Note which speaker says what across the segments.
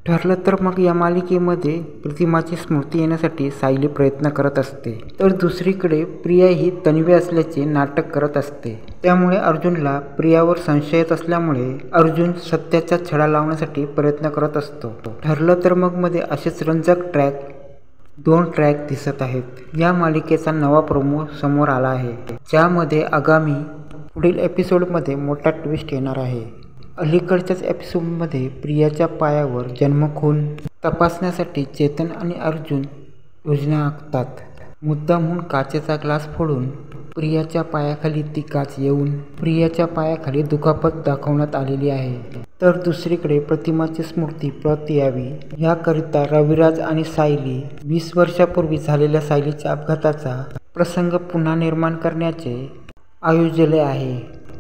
Speaker 1: ठरलं तर मग या मालिकेमध्ये प्रतिमाची स्मृती येण्यासाठी सायली प्रयत्न करत असते, तर दुसरीकडे प्रिया ही तन्वी असल्याचे नाटक करत असते. त्यामुळे अर्जुनला प्रियावर संशय येत असल्यामुळे अर्जुन सत्याचा छडा लावण्यासाठी प्रयत्न करत असतो. ठरलं तर मग मध्ये असेच रंजक दोन ट्रॅक दिसत आहेत. या मालिकेचा नवा प्रोमो समोर आला आहे, ज्यामध्ये आगामी पुढील एपिसोडमध्ये मोठा ट्विस्ट येणार आहे. अलीकडच्याच एपिसोडमध्ये प्रियाच्या पायावर जन्मखून तपासण्यासाठी चेतन आणि अर्जुन योजना आखतात. मुद्दामहून काचेचा ग्लास फोडून प्रियाच्या पायाखाली ती काच येऊन प्रियाच्या पायाखाली दुखापत दाखवण्यात आलेली आहे. तर दुसरीकडे प्रतिमाची स्मृती परत यावी याकरिता रविराज आणि सायली 20 वर्षापूर्वी झालेल्या सायलीच्या अपघाताचा प्रसंग पुन्हा निर्माण करण्याचे आयोजले आहे.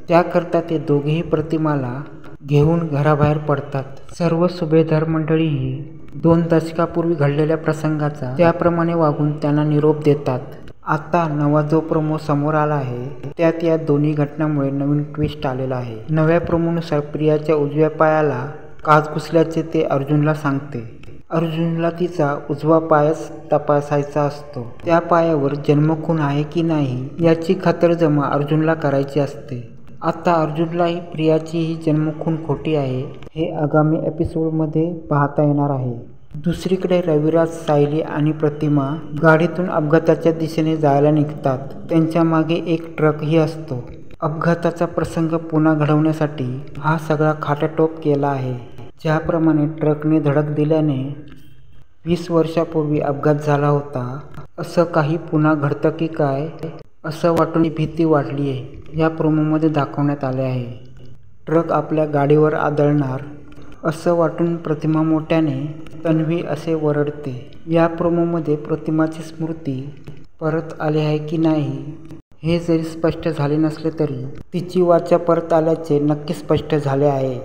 Speaker 1: त्याकरता ते दोघेही प्रतिमाला घेऊन घराबाहेर पडतात. सर्व सुभेदार मंडळीही 2 दशकापूर्वी घडलेल्या प्रसंगाचा त्याप्रमाणे वागून त्यांना निरोप देतात. आता नवा जो प्रोमो समोर आला आहे त्यात या दोन्ही घटनांमुळे नवीन ट्विस्ट आलेला आहे. नव्या प्रोमोनुसार प्रियाच्या उजव्या पायाला काच घुसल्याचे ते अर्जुनला सांगते. अर्जुनला तिचा उजवा पायच तपासायचा असतो. त्या पायावर जन्मखून आहे की नाही याची खातरजमा अर्जुनला करायची असते. आता अर्जुनलाही प्रियाची ही जन्मखून खोटी आहे हे आगामी एपिसोडमध्ये पाहता येणार आहे. दुसरीकडे रविराज, सायली आणि प्रतिमा गाडीतून अपघाताच्या दिशेने जायला निघतात. त्यांच्या मागे एक ट्रकही असतो. अपघाताचा प्रसंग पुन्हा घडवण्यासाठी हा सगळा खाटाटोप केला आहे. ज्याप्रमाणे ट्रकने धडक दिल्याने 20 वर्षापूर्वी अपघात झाला होता, असं काही पुन्हा घडतं की काय असं वाटून भीती वाढली आहे या प्रोमोमध्ये दाखवण्यात आले आहे. ट्रक आपल्या गाडीवर आदळणार असं वाटून प्रतिमा मोठ्याने तन्वी असे वरडते. या प्रोमोमध्ये प्रतिमाची स्मृती परत आली आहे की नाही हे जरी स्पष्ट झाले नसले तरी तिची वाचा परत आल्याचे नक्की स्पष्ट झाले आहे.